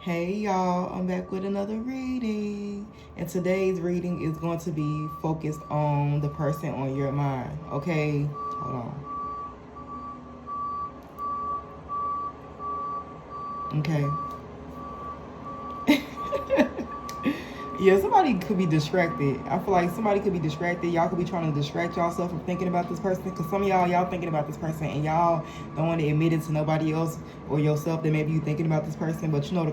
Hey y'all, I'm back with another reading. And today's reading is going to be focused on the person on your mind. Okay, hold on. Okay. Yeah, somebody could be distracted. I feel like somebody could be distracted. Y'all could be trying to distract yourself from thinking about this person. Because some of y'all thinking about this person and y'all don't want to admit it to nobody else or yourself that maybe you thinking about this person. But you know the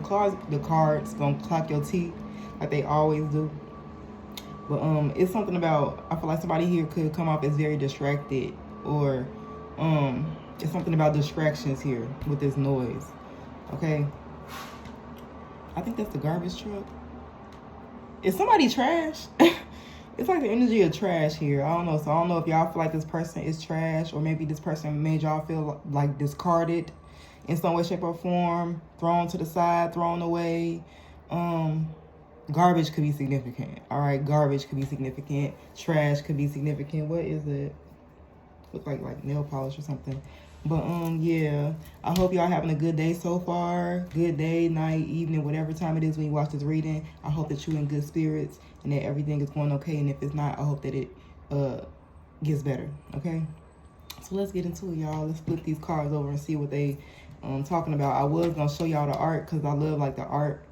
cards gonna clock your teeth like they always do. But it's something about, I feel like somebody here could come off as very distracted, or it's something about distractions here with this noise. Okay, I think that's the garbage truck. Is somebody trash? It's like the energy of trash here. I don't know. So I don't know if y'all feel like this person is trash, or maybe this person made y'all feel like discarded in some way, shape, or form, thrown to the side, thrown away. Um, Garbage could be significant. All right, garbage could be significant. Trash could be significant. What is it? Look like nail polish or something. But yeah. I hope y'all having a good day so far. Good day, night, evening, whatever time it is when you watch this reading. I hope that you're in good spirits and that everything is going okay. And if it's not, I hope that it gets better. Okay. So let's get into it, y'all. Let's flip these cards over and see what they talking about. I was gonna show y'all the art because I love like the art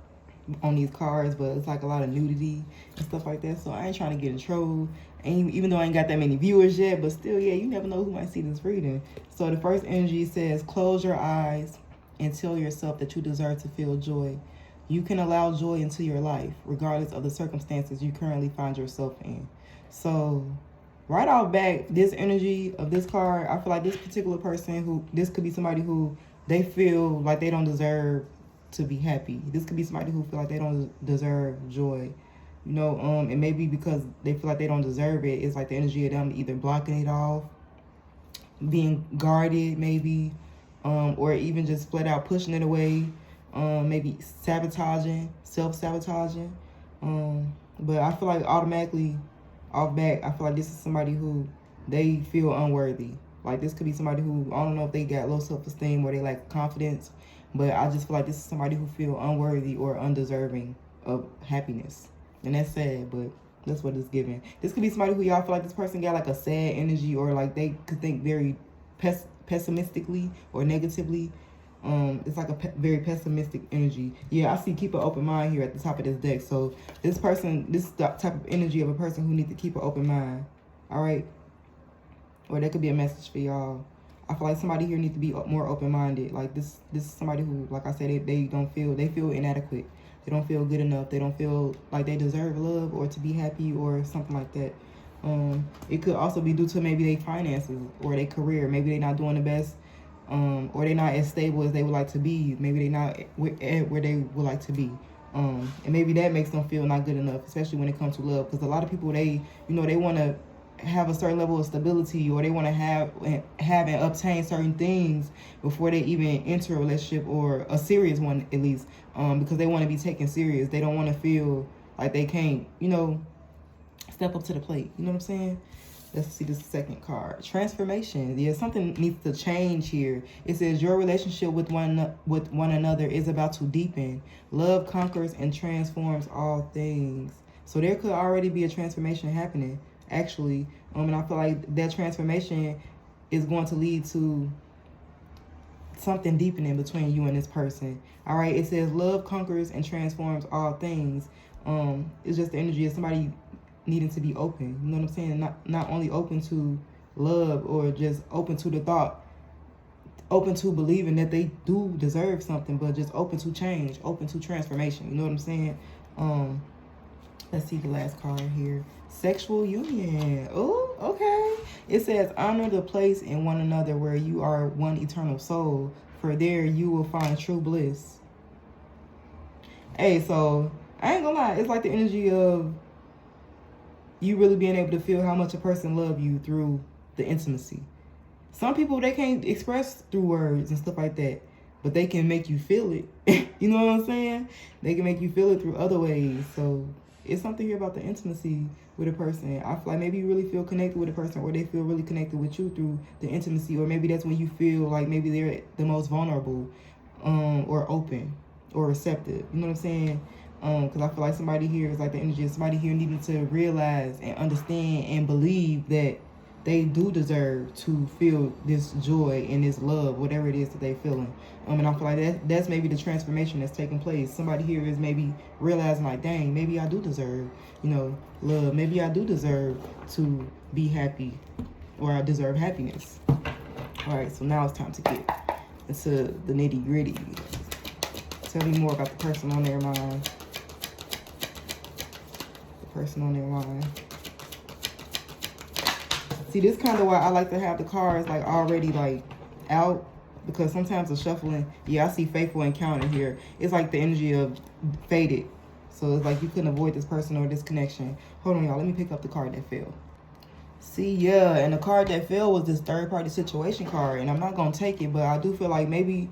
on these cards, but it's like a lot of nudity and stuff like that. So I ain't trying to get in trouble. And even though I ain't got that many viewers yet, but still, yeah, you never know who might see this reading. So the first energy says, close your eyes and tell yourself that you deserve to feel joy. You can allow joy into your life, regardless of the circumstances you currently find yourself in. So right off back, this energy of this card, I feel like this particular person this could be somebody who they feel like they don't deserve to be happy. This could be somebody who feel like they don't deserve joy. And maybe because they feel like they don't deserve it, it's like the energy of them either blocking it off, being guarded maybe, or even just flat out pushing it away, maybe sabotaging, self-sabotaging. But I feel like automatically, off back, I feel like this is somebody who they feel unworthy. Like this could be somebody who, I don't know if they got low self-esteem or they lack confidence, but I just feel like this is somebody who feel unworthy or undeserving of happiness. And that's sad, but that's what it's giving. This could be somebody who y'all feel like this person got like a sad energy, or like they could think very pessimistically or negatively. It's like a very pessimistic energy. Yeah, I see keep an open mind here at the top of this deck. So this is the type of energy of a person who needs to keep an open mind. All right? Or that could be a message for y'all. I feel like somebody here needs to be more open-minded. Like this is somebody who, like I said, they feel inadequate. They don't feel good enough. They don't feel like they deserve love or to be happy or something like that. It could also be due to maybe their finances or their career. Maybe they're not doing the best, or they're not as stable as they would like to be. Maybe they're not at where they would like to be. And maybe that makes them feel not good enough, especially when it comes to love. Because a lot of people, they want to have a certain level of stability, or they want to have and obtain certain things before they even enter a relationship, or a serious one at least, because they want to be taken serious. They don't want to feel like they can't step up to the plate. You know what I'm saying? Let's see the second card. Transformation. Yeah, something needs to change here. It says your relationship with one another is about to deepen. Love conquers and transforms all things. So there could already be a transformation happening, actually. And I feel like that transformation is going to lead to something deepening between you and this person. All right. It says love conquers and transforms all things. It's just the energy of somebody needing to be open. You know what I'm saying? Not only open to love or just open to the thought, open to believing that they do deserve something, but just open to change, open to transformation. You know what I'm saying? Let's see the last card here. Sexual union. Oh, okay. It says honor the place in one another where you are one eternal soul, for there you will find true bliss. Hey, so I ain't gonna lie, it's like the energy of you really being able to feel how much a person love you through the intimacy. Some people, they can't express through words and stuff like that, but they can make you feel it. You know what I'm saying? They can make you feel it through other ways. So it's something here about the intimacy with a person. I feel like maybe you really feel connected with a person, or they feel really connected with you through the intimacy, or maybe that's when you feel like maybe they're the most vulnerable, or open. or receptive. You know what I'm saying? Because I feel like somebody here is like the energy of somebody here needing to realize and understand and believe that they do deserve to feel this joy and this love, whatever it is that they're feeling. And I feel like that's maybe the transformation that's taking place. Somebody here is maybe realizing like, dang, maybe I do deserve, you know, love. Maybe I do deserve to be happy, or I deserve happiness. All right, so now it's time to get into the nitty gritty. Tell me more about the person on their mind. The person on their mind. See, this kind of why I like to have the cards like already like out, because sometimes the shuffling, yeah, I see faithful encounter here. It's like the energy of faded. So it's like you couldn't avoid this person or this connection. Hold on, y'all. Let me pick up the card that fell. See, yeah, and the card that fell was this third-party situation card, and I'm not going to take it, but I do feel like maybe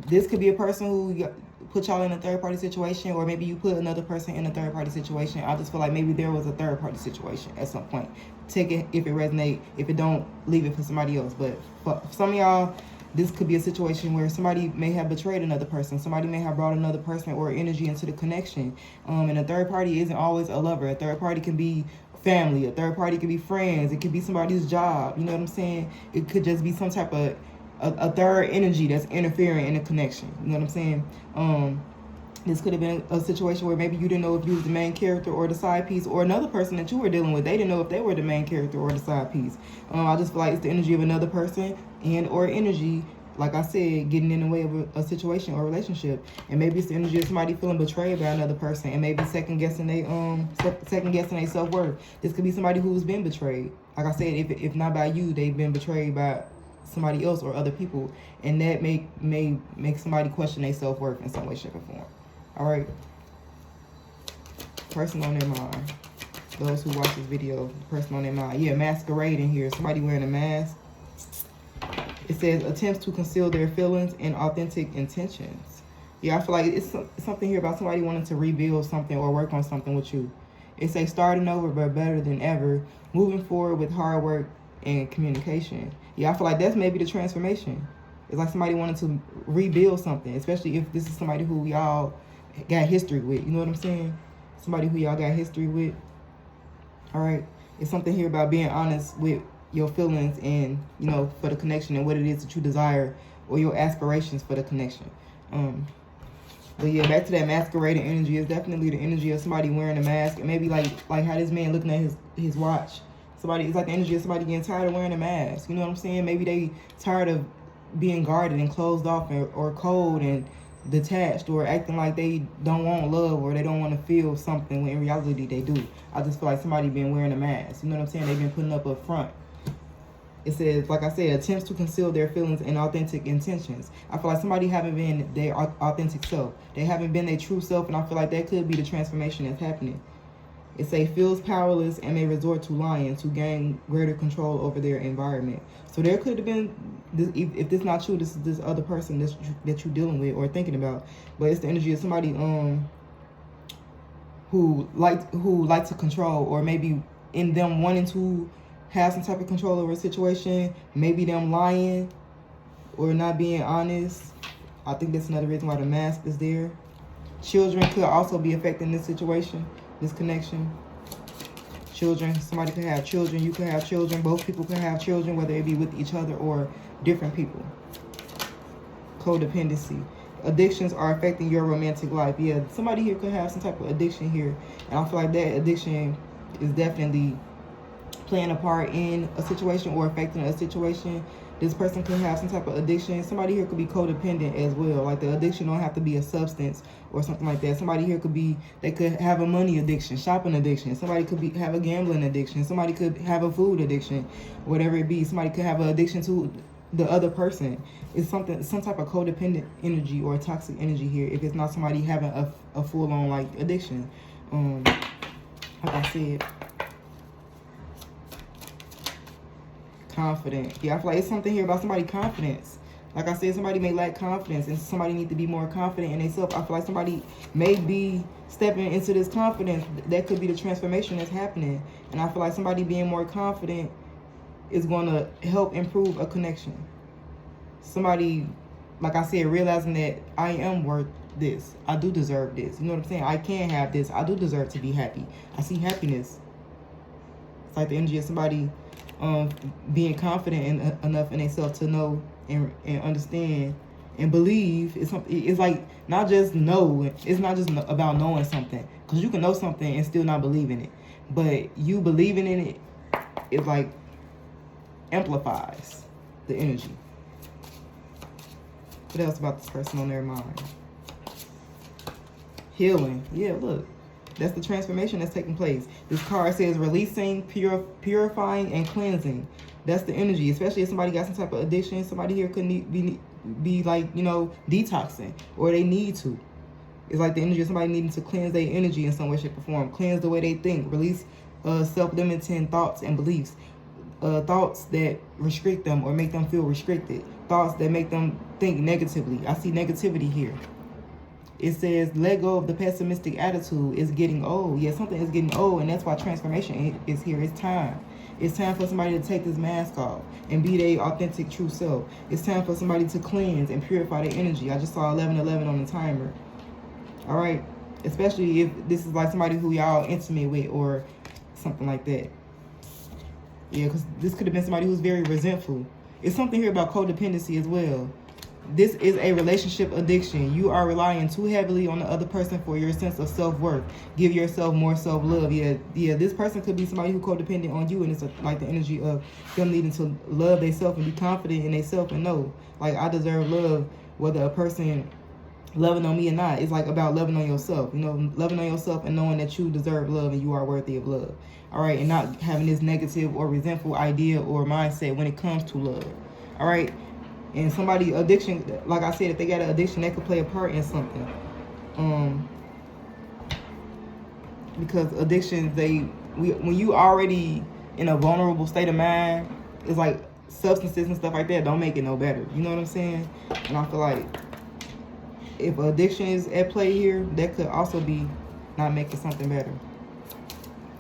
this could be a person who put y'all in a third-party situation, or maybe you put another person in a third-party situation. I just feel like maybe there was a third-party situation at some point. Take it if it resonates. If it don't, leave it for somebody else. But for some of y'all, this could be a situation where somebody may have betrayed another person. Somebody may have brought another person or energy into the connection. And a third party isn't always a lover. A third party can be family. A third party can be friends. It could be somebody's job. You know what I'm saying? It could just be some type of a third energy that's interfering in the connection. You know what I'm saying? This could have been a situation where maybe you didn't know if you was the main character or the side piece, or another person that you were dealing with, they didn't know if they were the main character or the side piece. I just feel like it's the energy of another person and or energy, like I said, getting in the way of a situation or relationship. And maybe it's the energy of somebody feeling betrayed by another person and maybe second guessing their self-worth. This could be somebody who's been betrayed. Like I said, if not by you, they've been betrayed by somebody else or other people, and that may make somebody question their self-worth in some way, shape, or form. All right, person on their mind. Those who watch this video, person on their mind. Yeah, masquerade in here. Somebody wearing a mask. It says attempts to conceal their feelings and authentic intentions. Yeah, I feel like it's something here about somebody wanting to rebuild something or work on something with you. It says starting over but better than ever, moving forward with hard work and communication. Yeah, I feel like that's maybe the transformation. It's like somebody wanted to rebuild something, especially if this is somebody who y'all got history with. You know what I'm saying? Somebody who y'all got history with. All right. It's something here about being honest with your feelings and, you know, for the connection and what it is that you desire or your aspirations for the connection. But yeah, back to that masquerading energy. It's definitely the energy of somebody wearing a mask, and maybe like how this man looking at his watch. It's like the energy of somebody getting tired of wearing a mask. You know what I'm saying? Maybe they tired of being guarded and closed off or cold and detached, or acting like they don't want love or they don't want to feel something when in reality they do. I just feel like somebody been wearing a mask. You know what I'm saying? They've been putting up a front. It says, like I said, attempts to conceal their feelings and authentic intentions. I feel like somebody haven't been their authentic self. They haven't been their true self, and I feel like that could be the transformation that's happening. It says feels powerless and may resort to lying to gain greater control over their environment. So there could have been, if this not you, this is this other person that you're dealing with or thinking about. But it's the energy of somebody who like to control, or maybe in them wanting to have some type of control over a situation, maybe them lying or not being honest. I think that's another reason why the mask is there. Children could also be affecting this situation, this connection. Children, somebody could have children, you could have children, both people could have children, whether it be with each other or different people. Codependency. Addictions are affecting your romantic life. Yeah, somebody here could have some type of addiction here. And I feel like that addiction is definitely playing a part in a situation or affecting a situation. This person could have some type of addiction. Somebody here could be codependent as well. Like the addiction don't have to be a substance or something like that. Somebody here they could have a money addiction, shopping addiction. Somebody could have a gambling addiction. Somebody could have a food addiction, whatever it be. Somebody could have an addiction to the other person. It's some type of codependent energy or toxic energy here if it's not somebody having a full-on like addiction. Like I said, confident. Yeah, I feel like it's something here about somebody's confidence. Like I said, somebody may lack confidence and somebody need to be more confident in themselves. I feel like somebody may be stepping into this confidence. That could be the transformation that's happening. And I feel like somebody being more confident is going to help improve a connection. Somebody, like I said, realizing that I am worth this. I do deserve this. You know what I'm saying? I can have this. I do deserve to be happy. I see happiness. It's like the energy of somebody being confident enough in themselves to know and understand and believe. It's like not just know. It's not just about knowing something, because you can know something and still not believe in it. But you believing in it, it like amplifies the energy. What else about this person on their mind? Healing. Yeah, look. That's the transformation that's taking place. This card says releasing, purifying, and cleansing. That's the energy, especially if somebody got some type of addiction. Somebody here could be like, you know, detoxing, or they need to. It's like the energy of somebody needing to cleanse their energy in some way, shape, or form. Cleanse the way they think. Release self-limiting thoughts and beliefs. Thoughts that restrict them or make them feel restricted. Thoughts that make them think negatively. I see negativity here. It says, let go of the pessimistic attitude. It's getting old. Yeah, something is getting old, and that's why transformation is here. It's time. It's time for somebody to take this mask off and be their authentic, true self. It's time for somebody to cleanse and purify their energy. I just saw 1111 on the timer. All right? Especially if this is like somebody who y'all intimate with or something like that. Yeah, because this could have been somebody who's very resentful. It's something here about codependency as well. This is a relationship addiction. You are relying too heavily on the other person for your sense of self-worth. Give yourself more self-love. Yeah, this person could be somebody who codependent on you, and it's like the energy of them needing to love themselves and be confident in themselves and know, like, I deserve love, whether a person loving on me or not. It's like about loving on yourself. You know, loving on yourself and knowing that you deserve love and you are worthy of love. All right, and not having this negative or resentful idea or mindset when it comes to love. All right. And somebody addiction, like I said, if they got an addiction, that could play a part in something. Because addictions, when you already in a vulnerable state of mind, it's like substances and stuff like that don't make it no better. You know what I'm saying? And I feel like if addiction is at play here, that could also be not making something better.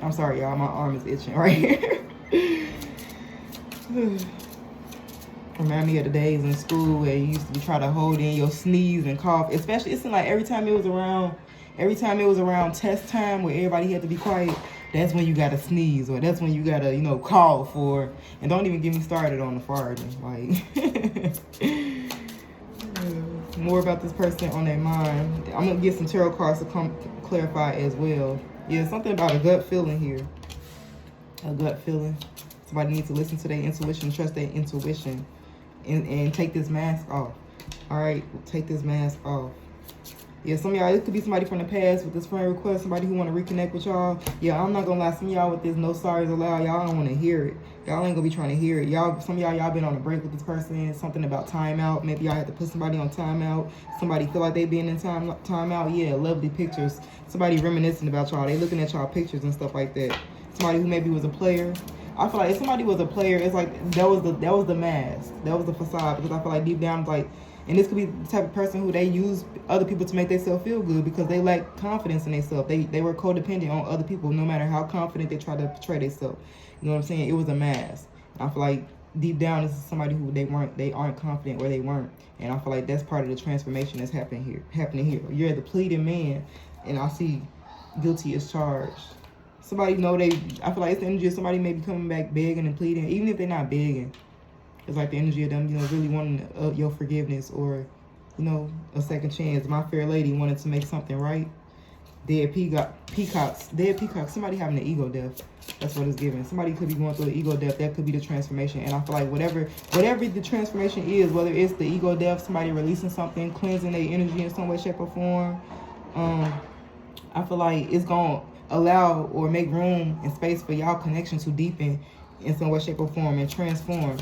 I'm sorry, y'all. My arm is itching right here. Remind me of the days in school where you used to try to hold in your sneeze and cough. Especially, it seemed like every time it was around test time where everybody had to be quiet, that's when you got to sneeze, or that's when you got to, you know, cough. Or, and don't even get me started on the farting. Like, more about this person on their mind. I'm going to get some tarot cards to come clarify as well. Yeah, something about a gut feeling here. A gut feeling. Somebody needs to listen to their intuition, trust their intuition. And take this mask off. All right, take this mask off. Yeah, some of y'all, it could be somebody from the past with this friend request, somebody who want to reconnect with y'all. Yeah, I'm not gonna lie, some of y'all with this no sorries allowed, y'all don't want to hear it. Y'all ain't gonna be trying to hear it. Y'all, some of y'all been on a break with this person, something about timeout. Maybe y'all had to put somebody on timeout. Somebody feel like they being in timeout. Yeah, lovely pictures. Somebody reminiscing about y'all. They looking at y'all pictures and stuff like that. Somebody who maybe was a player. I feel like if somebody was a player, it's like that was the mask, that was the facade. Because I feel like deep down, like, and this could be the type of person who they use other people to make themselves feel good because they lack confidence in themselves. They were codependent on other people, no matter how confident they try to portray themselves. You know what I'm saying? It was a mask. I feel like deep down, this is somebody who they aren't confident or they weren't, and I feel like that's part of the transformation that's happening here. You're the pleading man, and I see guilty as charged. Somebody know I feel like it's the energy of somebody maybe coming back begging and pleading, even if they're not begging. It's like the energy of them, you know, really wanting your forgiveness or, you know, a second chance. My fair lady wanted to make something right. Dead peacocks. Somebody having an ego death. That's what it's giving. Somebody could be going through an ego death. That could be the transformation. And I feel like whatever the transformation is, whether it's the ego death, somebody releasing something, cleansing their energy in some way, shape, or form, I feel like it's going to allow or make room and space for y'all connection to deepen in some way, shape, or form and transform.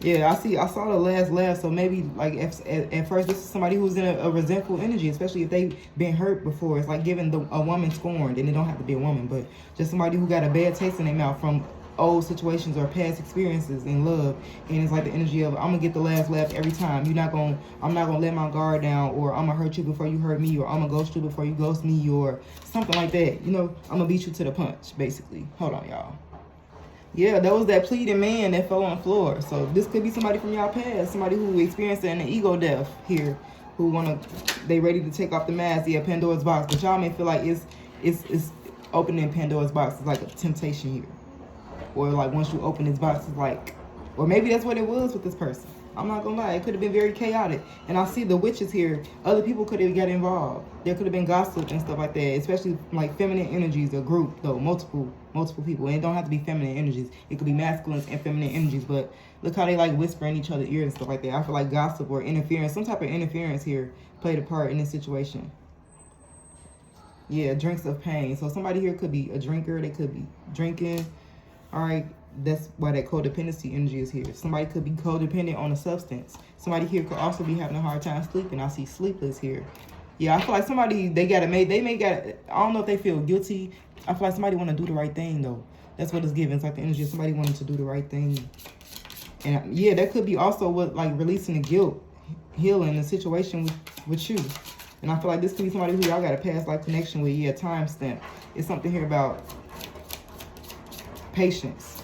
Yeah, I saw the last laugh, so maybe like at first this is somebody who's in a resentful energy, especially if they've been hurt before. It's like giving a woman scorned, and it don't have to be a woman, but just somebody who got a bad taste in their mouth from old situations or past experiences in love. And it's like the energy of, I'm gonna get the last laugh every time. I'm not gonna let my guard down, or I'm gonna hurt you before you hurt me, or I'm gonna ghost you before you ghost me, or something like that. You know, I'm gonna beat you to the punch, basically. Hold on, y'all. Yeah, that was that pleading man that fell on the floor. So this could be somebody from y'all past, somebody who experienced an ego death here. who they ready to take off the mask. Yeah, Pandora's box. But y'all may feel like it's opening Pandora's box is like a temptation here. Or like once you open this box, it's like, or maybe that's what it was with this person. I'm not gonna lie, it could have been very chaotic. And I see the witches here. Other people could have got involved. There could have been gossip and stuff like that, especially like feminine energies, a group though, multiple people. And it don't have to be feminine energies. It could be masculine and feminine energies, but look how they like whisper in each other's ears and stuff like that. I feel like gossip or interference, some type of interference here played a part in this situation. Yeah, drinks of pain. So somebody here could be a drinker, they could be drinking. All right, that's why that codependency energy is here. Somebody could be codependent on a substance. Somebody here could also be having a hard time sleeping. I see sleepless here. Yeah, I feel like somebody, they may got, I don't know if they feel guilty. I feel like somebody want to do the right thing though. That's what it's giving. It's like the energy of somebody wanting to do the right thing. And yeah, that could be also what, like releasing the guilt, healing the situation with you. And I feel like this could be somebody who y'all got a past life connection with. Yeah, timestamp. It's something here about patience.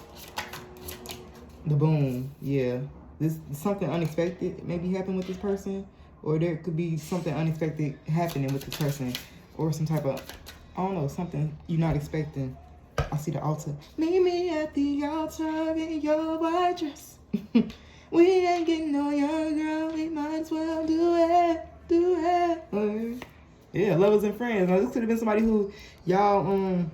The boom. Yeah. This something unexpected maybe happened with this person. Or there could be something unexpected happening with this person. Or some type of, I don't know, something you're not expecting. I see the altar. Meet me at the altar in your white dress. We ain't getting no young girl. We might as well do it. Yeah, lovers and friends. Now this could have been somebody who y'all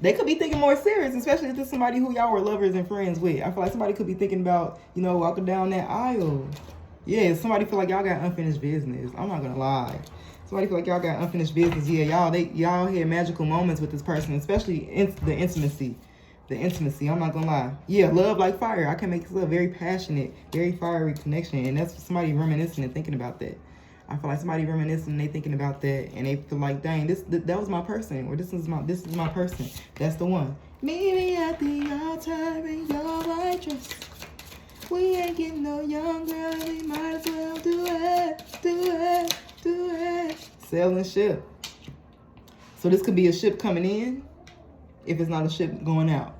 they could be thinking more serious, especially if this is somebody who y'all were lovers and friends with. I feel like somebody could be thinking about, you know, walking down that aisle. Yeah, somebody feel like y'all got unfinished business. I'm not gonna lie. Somebody feel like y'all got unfinished business. Yeah, y'all had magical moments with this person, especially the intimacy. The intimacy, I'm not gonna lie. Yeah, love like fire. I can make this a very passionate, very fiery connection. And that's somebody reminiscing and thinking about that. I feel like somebody reminiscing and they thinking about that and they feel like, dang, that was my person, or this is my person. That's the one. Meet me at the altar in your white dress. We ain't getting no young girl, we might as well do it. Sailing ship. So this could be a ship coming in, if it's not a ship going out.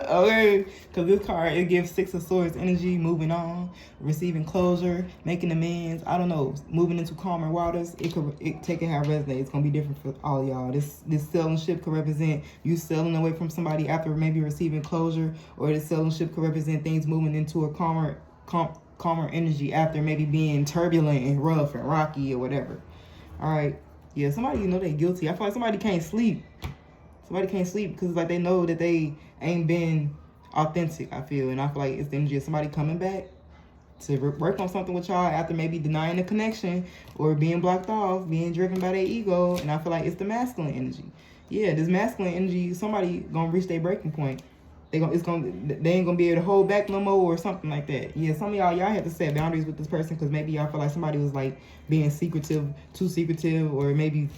Okay, because this card, it gives Six of Swords energy, moving on, receiving closure, making amends, I don't know, moving into calmer waters. Take it how it resonates. It's going to be different for all y'all. This sailing ship could represent you sailing away from somebody after maybe receiving closure, or this sailing ship could represent things moving into a calmer energy after maybe being turbulent and rough and rocky or whatever. All right. Yeah, somebody, you know, they're guilty. I feel like somebody can't sleep. Somebody can't sleep because like they know that they ain't been authentic, I feel. And I feel like it's the energy of somebody coming back to work on something with y'all after maybe denying the connection or being blocked off, being driven by their ego. And I feel like it's the masculine energy. Yeah, this masculine energy, somebody gonna reach their breaking point. They ain't gonna be able to hold back no more or something like that. Yeah, some of y'all have to set boundaries with this person because maybe y'all feel like somebody was like being secretive, too secretive, or maybe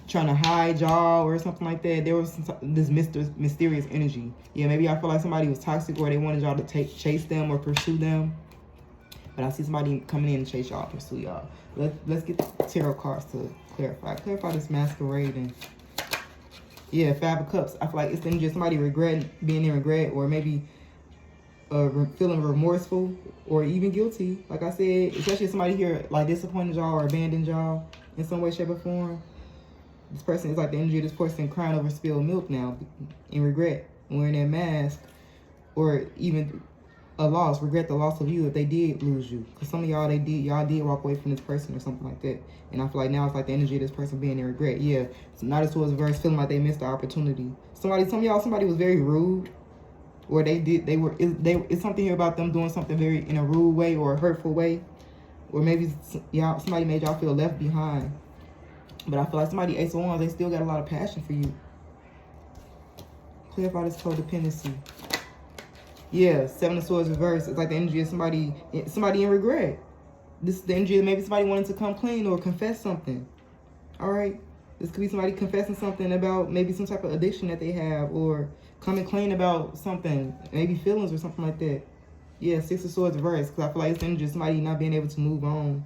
trying to hide y'all or something like that. There was this mysterious energy. Yeah, maybe I feel like somebody was toxic or they wanted y'all to chase them or pursue them. But I see somebody coming in to chase y'all, pursue y'all. Let's get tarot cards to clarify. Clarify this masquerading. Yeah, Five of Cups. I feel like it's the energy of somebody being in regret, or maybe feeling remorseful or even guilty. Like I said, especially if somebody here like disappointed y'all or abandoned y'all in some way, shape, or form. This person is like the energy of this person crying over spilled milk now in regret, wearing that mask, or even a loss, regret the loss of you if they did lose you. Because some of y'all, y'all did walk away from this person or something like that. And I feel like now it's like the energy of this person being in regret. Yeah, so Knight of Swords reverse, feeling like they missed the opportunity. Some of y'all, somebody was very rude, or it's something here about them doing something very in a rude way or a hurtful way, or maybe somebody made y'all feel left behind. But I feel like somebody, Ace of Wands, they still got a lot of passion for you. Clarify this codependency. Yeah, Seven of Swords reverse. It's like the energy of somebody in regret. This is the energy of maybe somebody wanting to come clean or confess something. All right? This could be somebody confessing something about maybe some type of addiction that they have, or coming clean about something, maybe feelings or something like that. Yeah, Six of Swords reverse, because I feel like it's the energy of somebody not being able to move on.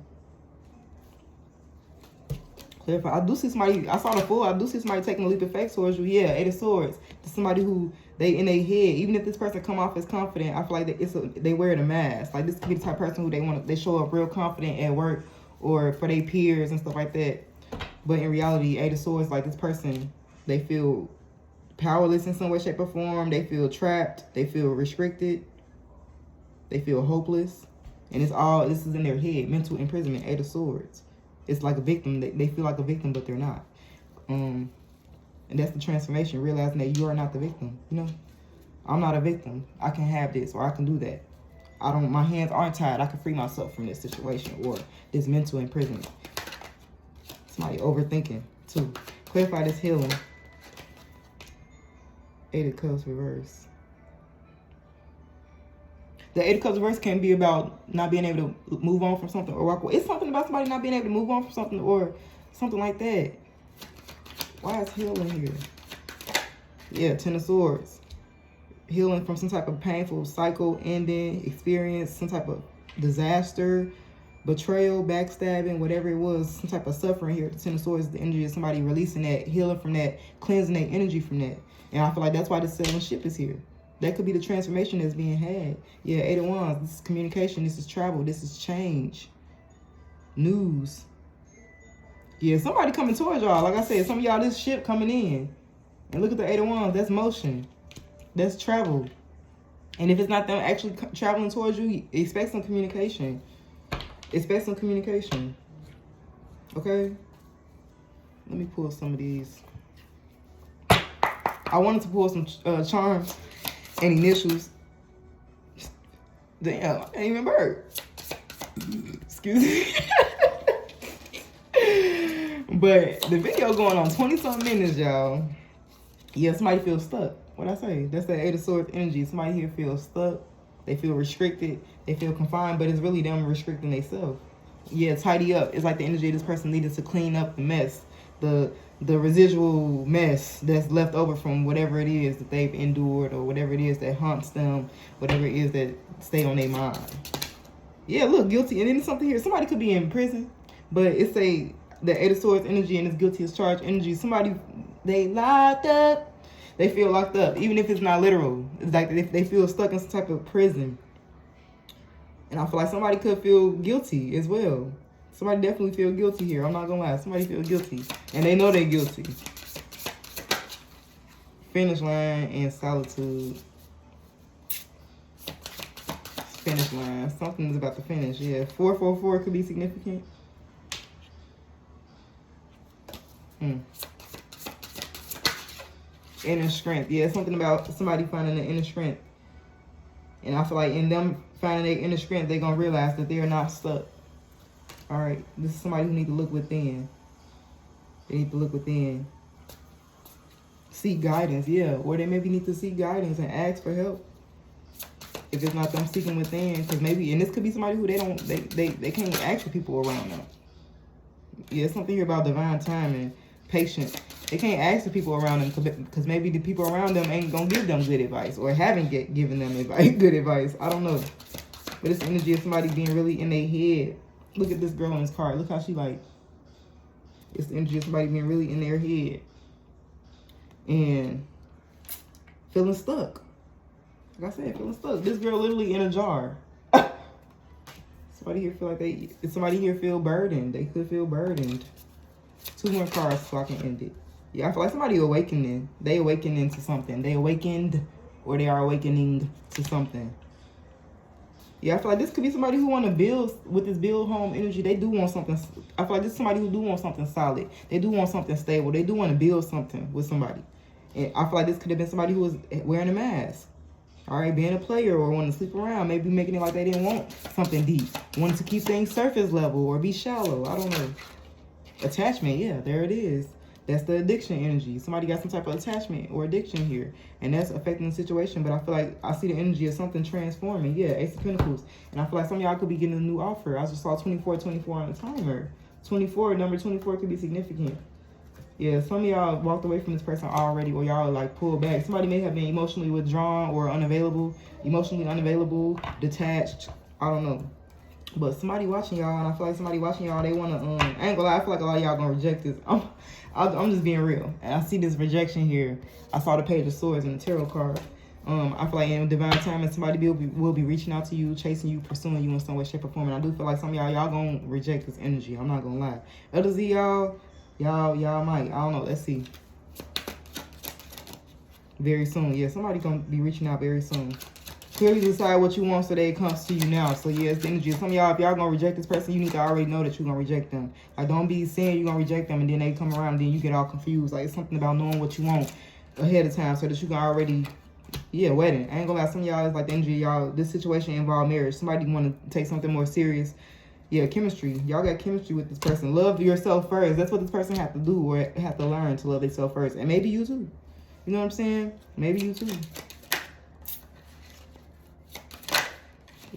I do see somebody, I saw the Fool, I do see somebody taking a leap of faith towards you. Yeah, Eight of Swords. To somebody who, they in their head, even if this person come off as confident, I feel like they wear a mask. Like this could be the type of person who they show up real confident at work or for their peers and stuff like that. But in reality, Eight of Swords, like this person, they feel powerless in some way, shape, or form. They feel trapped. They feel restricted. They feel hopeless. And this is in their head. Mental imprisonment, Eight of Swords. It's like a victim. They feel like a victim, but they're not. And that's the transformation, realizing that you are not the victim. You know, I'm not a victim. I can have this, or I can do that. My hands aren't tied. I can free myself from this situation or this mental imprisonment. Somebody overthinking too. Clarify this healing. Eight of Cups reverse. The Eight of Cups reverse can be about not being able to move on from something or walk away. It's something about somebody not being able to move on from something or something like that. Why is healing here? Yeah, Ten of Swords. Healing from some type of painful cycle ending, experience, some type of disaster, betrayal, backstabbing, whatever it was, some type of suffering here. The Ten of Swords is the energy of somebody releasing that, healing from that, cleansing their energy from that. And I feel like that's why the Seven Ship is here. That could be the transformation that's being had. Yeah, Eight of Wands. This is communication. This is travel. This is change. News. Yeah, somebody coming towards y'all. Like I said, some of y'all, this ship coming in. And look at the Eight of Wands. That's motion. That's travel. And if it's not them actually traveling towards you, expect some communication. Expect some communication. Okay? Let me pull some of these. I wanted to pull some charms and initials. Damn, I ain't even bird. Excuse me. But the video going on 20-something minutes, y'all. Yeah, somebody feels stuck. What'd I say? That's the Eight of Swords energy. Somebody here feels stuck. They feel restricted. They feel confined, but it's really them restricting themselves. Yeah, tidy up. It's like the energy of this person needed to clean up the mess. The residual mess that's left over from whatever it is that they've endured or whatever it is that haunts them, whatever it is that stay on their mind. Yeah, look, guilty. And then something here. Somebody could be in prison, but it's the Eight of Swords energy and it's guilty as charged energy. Somebody, they locked up. They feel locked up, even if it's not literal. It's like they feel stuck in some type of prison. And I feel like somebody could feel guilty as well. Somebody definitely feel guilty here. I'm not gonna lie. Somebody feel guilty. And they know they're guilty. Finish line and solitude. Finish line. Something's about to finish. Yeah. 444 could be significant. Inner strength. Yeah, something about somebody finding the inner strength. And I feel like in them finding their inner strength, they're going to realize that they're not stuck. All right. This is somebody who needs to look within. They need to look within. Seek guidance. Yeah. Or they maybe need to seek guidance and ask for help. If it's not them seeking within. Because maybe, and this could be somebody who they can't ask for people around them. Yeah, it's something here about divine timing, patience. They can't ask the people around them because maybe the people around them ain't going to give them good advice or haven't given them good advice. I don't know. But it's the energy of somebody being really in their head. Look at this girl on this card. Look how she like. It's the energy of somebody being really in their head. And feeling stuck. Like I said, feeling stuck. This girl literally in a jar. Somebody here feel like somebody here feel burdened. They could feel burdened. 2 more cards so I can end it. Yeah, I feel like somebody awakening. They awakening to something. They awakened or they are awakening to something. Yeah, I feel like this could be somebody who want to build with this build home energy. They do want something. I feel like this is somebody who do want something solid. They do want something stable. They do want to build something with somebody. And I feel like this could have been somebody who was wearing a mask. All right, being a player or wanting to sleep around. Maybe making it like they didn't want something deep. Wanting to keep things surface level or be shallow. I don't know. Attachment, yeah, there it is. That's the addiction energy. Somebody got some type of attachment or addiction here. And that's affecting the situation. But I feel like I see the energy of something transforming. Yeah, Ace of Pentacles. And I feel like some of y'all could be getting a new offer. I just saw 24 on the timer. 24, number 24 could be significant. Yeah, some of y'all walked away from this person already or y'all like pulled back. Somebody may have been emotionally withdrawn or unavailable. Emotionally unavailable, detached. I don't know. But somebody watching y'all, and I feel like somebody watching y'all, they want to, I ain't gonna lie, I feel like a lot of y'all gonna reject this. I'm just being real. And I see this rejection here. I saw the Page of Swords in the tarot card. I feel like in divine time, and somebody will be reaching out to you, chasing you, pursuing you in some way, shape, or form. And I do feel like some of y'all gonna reject this energy. I'm not gonna lie. Others of y'all might. I don't know. Let's see. Very soon. Yeah, somebody gonna be reaching out very soon. Clearly decide what you want so that it comes to you now. So yeah, it's the energy. Some of y'all, if y'all gonna reject this person, you need to already know that you're gonna reject them. Like, don't be saying you're gonna reject them and then they come around and then you get all confused. Like, it's something about knowing what you want ahead of time so that you can already, yeah, wedding. I ain't gonna lie, some of y'all is like the energy, y'all, this situation involved marriage. Somebody wanna take something more serious. Yeah, chemistry. Y'all got chemistry with this person. Love yourself first. That's what this person have to do, or have to learn to love themselves first. And maybe you too. You know what I'm saying? Maybe you too.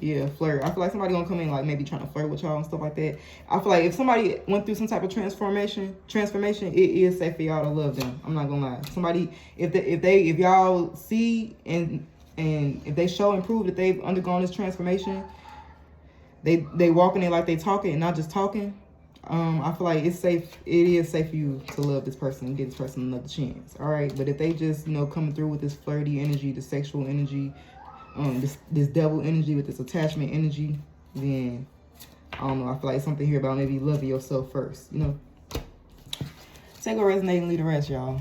Yeah, flirt. I feel like somebody gonna come in like maybe trying to flirt with y'all and stuff like that. I feel like if somebody went through some type of transformation, it is safe for y'all to love them. I'm not gonna lie. Somebody, if y'all see and if they show and prove that they've undergone this transformation, they walking it like they talking and not just talking. I feel like it's safe. It is safe for you to love this person and give this person another chance. All right, but if they just coming through with this flirty energy, the sexual energy, this devil energy with this attachment energy, then I don't know. I feel like something here about maybe loving yourself first. Take a resonate and leave the rest, y'all.